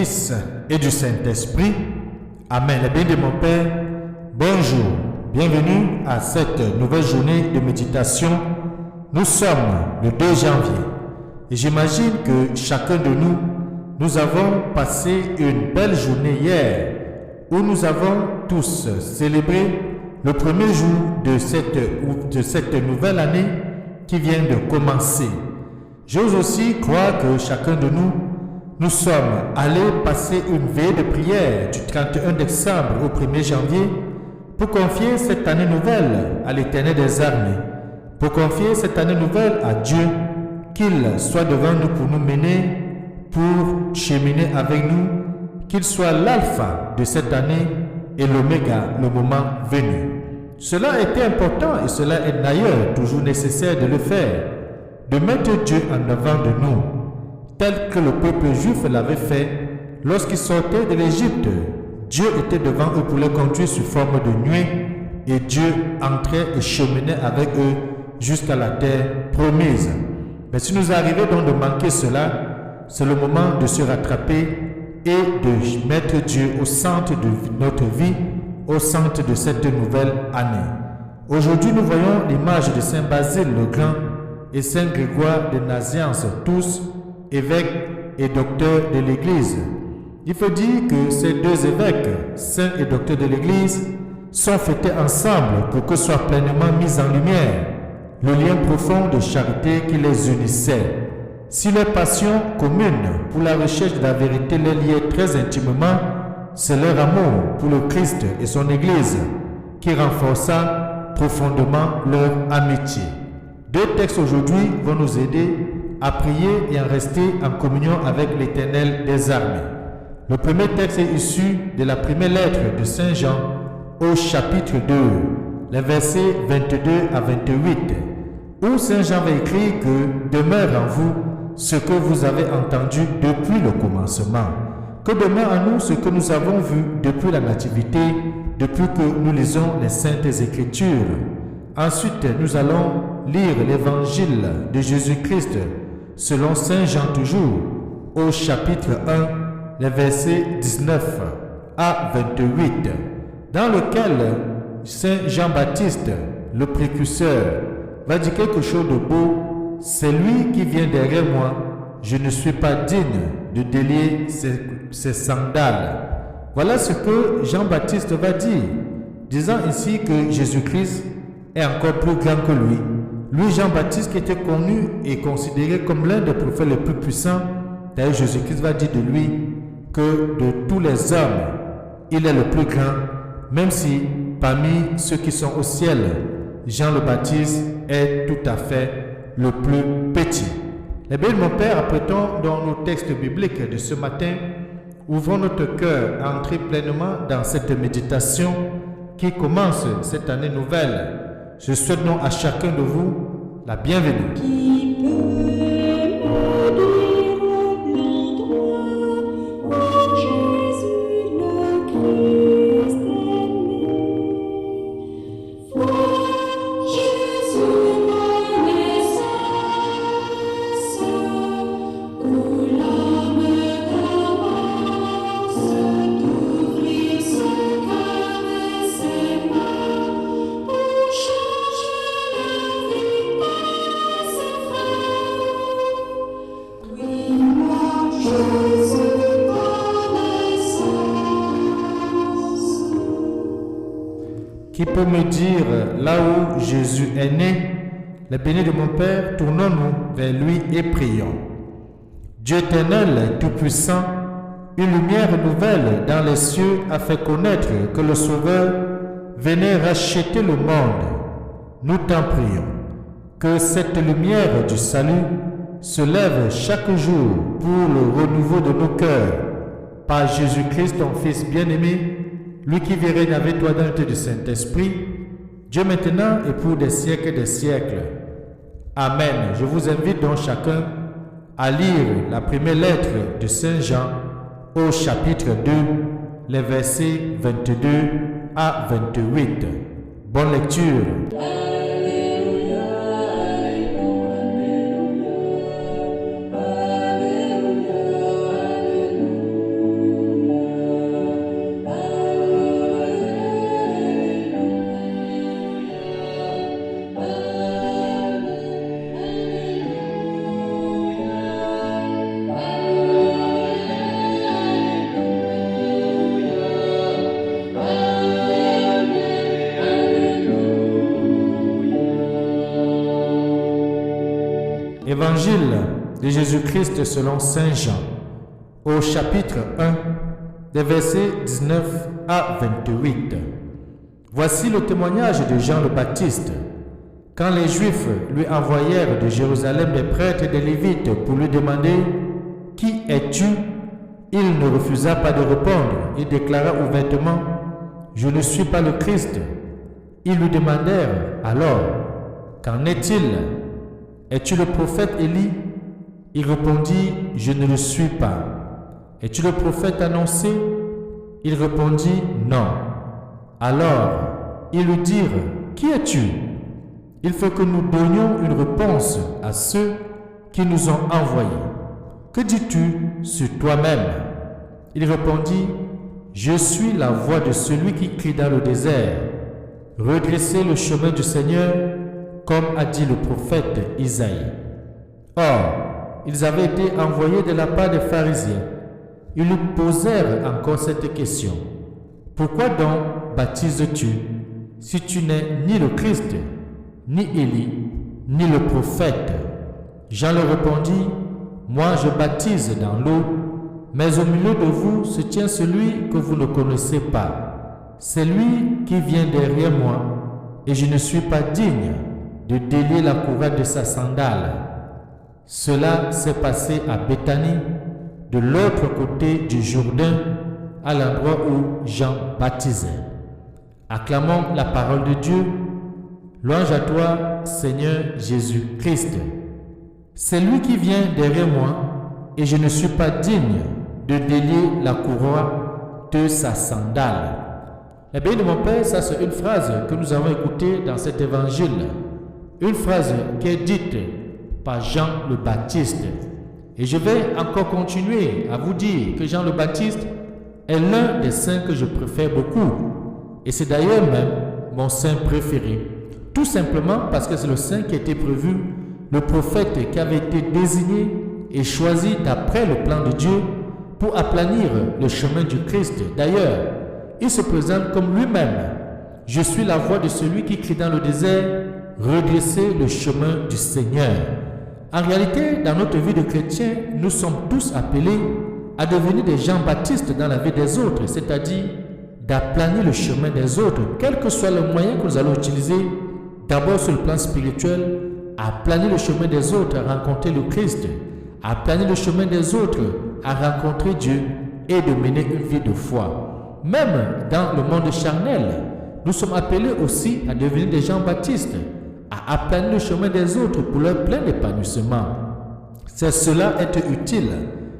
Fils et du Saint-Esprit. Amen. Le bien de mon Père, bonjour. Bienvenue à cette nouvelle journée de méditation. Nous sommes le 2 janvier et j'imagine que chacun de nous avons passé une belle journée hier où nous avons tous célébré le premier jour de cette nouvelle année qui vient de commencer. J'ose aussi croire que chacun de nous sommes allés passer une veille de prière du 31 décembre au 1er janvier pour confier cette année nouvelle à l'Éternel des armées, pour confier cette année nouvelle à Dieu, qu'il soit devant nous pour nous mener, pour cheminer avec nous, qu'il soit l'alpha de cette année et l'oméga le moment venu. Cela était important et cela est d'ailleurs toujours nécessaire de le faire, de mettre Dieu en avant de nous, tel que le peuple juif l'avait fait lorsqu'ils sortaient de l'Égypte. Dieu était devant eux pour les conduire sous forme de nuée et Dieu entrait et cheminait avec eux jusqu'à la terre promise. Mais si nous arrivons donc de manquer cela, c'est le moment de se rattraper et de mettre Dieu au centre de notre vie, au centre de cette nouvelle année. Aujourd'hui, nous voyons l'image de Saint Basile le Grand et Saint Grégoire de Nazianze, tous évêques et docteurs de l'Église. Il faut dire que ces deux évêques, saints et docteurs de l'Église, sont fêtés ensemble pour que soit pleinement mis en lumière le lien profond de charité qui les unissait. Si leur passion commune pour la recherche de la vérité les liait très intimement, c'est leur amour pour le Christ et son Église qui renforça profondément leur amitié. Deux textes aujourd'hui vont nous aider à prier et à rester en communion avec l'Éternel des armées. Le premier texte est issu de la première lettre de Saint Jean au chapitre 2, les versets 22 à 28, où Saint Jean va écrire que demeure en vous ce que vous avez entendu depuis le commencement, que demeure en nous ce que nous avons vu depuis la nativité, depuis que nous lisons les Saintes Écritures. Ensuite, nous allons lire l'évangile de Jésus-Christ selon Saint Jean toujours, au chapitre 1, les versets 19 à 28, dans lequel Saint Jean-Baptiste, le précurseur, va dire quelque chose de beau. C'est lui qui vient derrière moi, je ne suis pas digne de délier ses sandales. Voilà ce que Jean-Baptiste va dire, disant ici que Jésus-Christ est encore plus grand que lui. Lui, Jean-Baptiste, qui était connu et considéré comme l'un des prophètes les plus puissants. D'ailleurs, Jésus-Christ va dire de lui que de tous les hommes, il est le plus grand, même si parmi ceux qui sont au ciel, Jean le Baptiste est tout à fait le plus petit. Eh bien, mon Père, apprêtons dans nos textes bibliques de ce matin, ouvrons notre cœur à entrer pleinement dans cette méditation qui commence cette année nouvelle. Je souhaite donc à chacun de vous la bienvenue. Qui peut me dire là où Jésus est né? Les bénis de mon Père, tournons-nous vers lui et prions. Dieu éternel, tout-puissant, une lumière nouvelle dans les cieux a fait connaître que le Sauveur venait racheter le monde. Nous t'en prions que cette lumière du salut se lève chaque jour pour le renouveau de nos cœurs. Par Jésus-Christ, ton Fils bien-aimé, lui qui vit règne avec toi dans l'unité du Saint-Esprit, Dieu maintenant et pour des siècles des siècles. Amen. Je vous invite donc chacun à lire la première lettre de Saint Jean au chapitre 2, les versets 22 à 28. Bonne lecture. de Jésus-Christ selon Saint Jean, au chapitre 1, des versets 19 à 28. Voici le témoignage de Jean le Baptiste. Quand les Juifs lui envoyèrent de Jérusalem des prêtres et des Lévites pour lui demander « Qui es-tu » il ne refusa pas de répondre. Il déclara ouvertement « Je ne suis pas le Christ ». Ils lui demandèrent alors « Qu'en est-il? Es-tu le prophète Élie » Il répondit « Je ne le suis pas. » « Es-tu le prophète annoncé » Il répondit « Non. » Alors, ils lui dirent « Qui es-tu » Il faut que nous donnions une réponse à ceux qui nous ont envoyés. Que dis-tu sur toi-même? Il répondit « Je suis la voix de celui qui crie dans le désert. Redressez le chemin du Seigneur, comme a dit le prophète Isaïe. » Or, ils avaient été envoyés de la part des pharisiens. Ils lui posèrent encore cette question. « Pourquoi donc baptises-tu, si tu n'es ni le Christ, ni Élie, ni le prophète ?» Jean leur répondit, « Moi je baptise dans l'eau, mais au milieu de vous se tient celui que vous ne connaissez pas. C'est lui qui vient derrière moi, et je ne suis pas digne de délier la couronne de sa sandale. » Cela s'est passé à Béthanie, de l'autre côté du Jourdain, à l'endroit où Jean baptisait. Acclamons la parole de Dieu. Louange à toi, Seigneur Jésus-Christ. C'est lui qui vient derrière moi, et je ne suis pas digne de délier la courroie de sa sandale. Eh bien, de mon Père, ça c'est une phrase que nous avons écoutée dans cet évangile. Une phrase qui est dite par Jean le Baptiste. Et je vais encore continuer à vous dire que Jean le Baptiste est l'un des saints que je préfère beaucoup. Et c'est d'ailleurs même mon saint préféré. Tout simplement parce que c'est le saint qui a été prévu, le prophète qui avait été désigné et choisi d'après le plan de Dieu pour aplanir le chemin du Christ. D'ailleurs, il se présente comme lui-même. « Je suis la voix de celui qui crie dans le désert, redressez le chemin du Seigneur. » En réalité, dans notre vie de chrétien, nous sommes tous appelés à devenir des Jean-Baptistes dans la vie des autres, c'est-à-dire d'aplanir le chemin des autres, quel que soit le moyen que nous allons utiliser, d'abord sur le plan spirituel, aplanir le chemin des autres, à rencontrer le Christ, aplanir le chemin des autres, à rencontrer Dieu et de mener une vie de foi. Même dans le monde charnel, nous sommes appelés aussi à devenir des Jean-Baptistes, à aplanir le chemin des autres pour leur plein épanouissement. C'est cela être utile,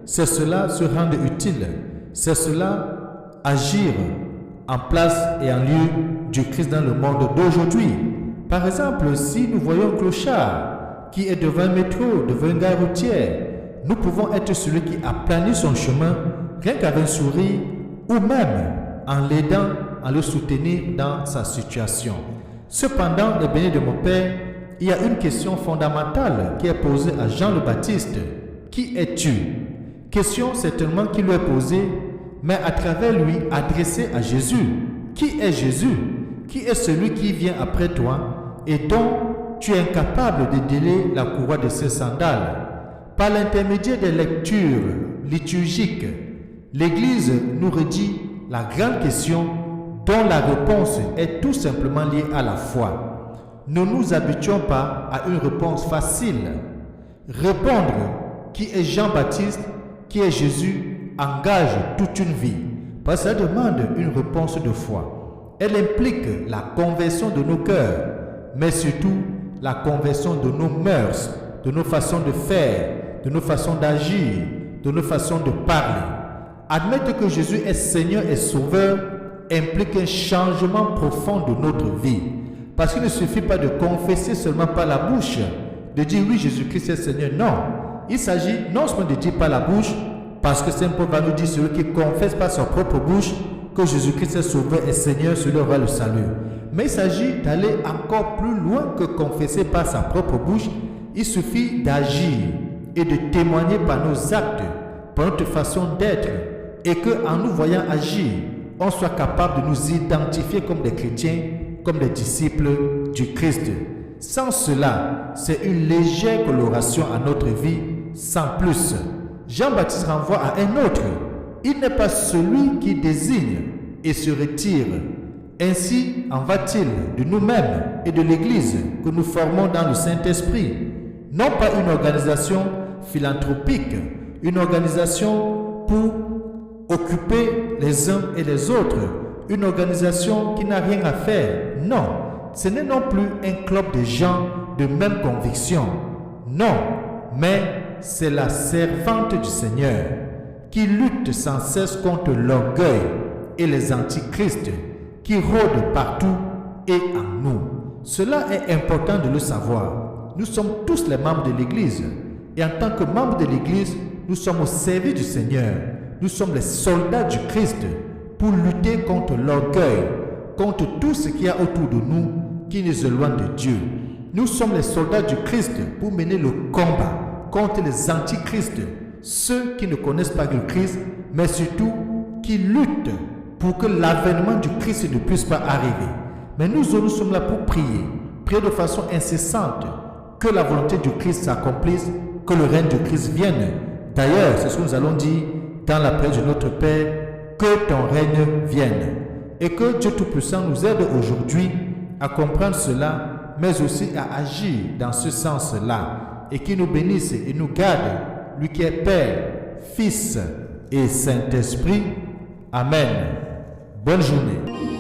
c'est cela se rendre utile, c'est cela agir en place et en lieu du Christ dans le monde d'aujourd'hui. Par exemple, si nous voyons un clochard qui est devant un métro, devant une gare routière, nous pouvons être celui qui aplanit son chemin rien qu'avec un sourire ou même en l'aidant, en le soutenir dans sa situation. Cependant, les bénis de mon Père, il y a une question fondamentale qui est posée à Jean le Baptiste. Qui es-tu? Question certainement qui lui est posée, mais à travers lui adressée à Jésus. Qui est Jésus? Qui est celui qui vient après toi et dont tu es incapable de délier la courroie de ses sandales? Par l'intermédiaire des lectures liturgiques, l'Église nous redit la grande question dont la réponse est tout simplement liée à la foi. Ne nous habituons pas à une réponse facile. Répondre qui est Jean-Baptiste, qui est Jésus, engage toute une vie, parce que ça demande une réponse de foi. Elle implique la conversion de nos cœurs, mais surtout la conversion de nos mœurs, de nos façons de faire, de nos façons d'agir, de nos façons de parler. Admettre que Jésus est Seigneur et Sauveur implique un changement profond de notre vie. Parce qu'il ne suffit pas de confesser seulement par la bouche, de dire oui, Jésus-Christ est Seigneur. Non, il s'agit non seulement de dire par la bouche, parce que Saint Paul va nous dire celui qui confesse par sa propre bouche que Jésus-Christ est Sauveur et Seigneur, celui aura le salut. Mais il s'agit d'aller encore plus loin que confesser par sa propre bouche. Il suffit d'agir et de témoigner par nos actes, par notre façon d'être, et qu'en nous voyant agir, on soit capable de nous identifier comme des chrétiens, comme des disciples du Christ. Sans cela, c'est une légère coloration à notre vie, sans plus. Jean-Baptiste renvoie à un autre. Il n'est pas celui qui désigne et se retire. Ainsi en va-t-il de nous-mêmes et de l'Église que nous formons dans le Saint-Esprit. Non pas une organisation philanthropique, une organisation pour occuper les uns et les autres, une organisation qui n'a rien à faire. Non, ce n'est non plus un club de gens de même conviction. Non, mais c'est la servante du Seigneur qui lutte sans cesse contre l'orgueil et les antichrists qui rôdent partout et en nous. Cela est important de le savoir. Nous sommes tous les membres de l'Église et en tant que membres de l'Église, nous sommes au service du Seigneur. Nous sommes les soldats du Christ pour lutter contre l'orgueil, contre tout ce qu'il y a autour de nous qui nous éloigne de Dieu. Nous sommes les soldats du Christ pour mener le combat contre les antichrists, ceux qui ne connaissent pas le Christ, mais surtout qui luttent pour que l'avènement du Christ ne puisse pas arriver. Mais nous sommes là pour prier de façon incessante, que la volonté du Christ s'accomplisse, que le règne du Christ vienne. D'ailleurs, c'est ce que nous allons dire dans la prière de notre Père, que ton règne vienne. Et que Dieu Tout-Puissant nous aide aujourd'hui à comprendre cela, mais aussi à agir dans ce sens-là, et qu'il nous bénisse et nous garde, lui qui est Père, Fils et Saint-Esprit. Amen. Bonne journée.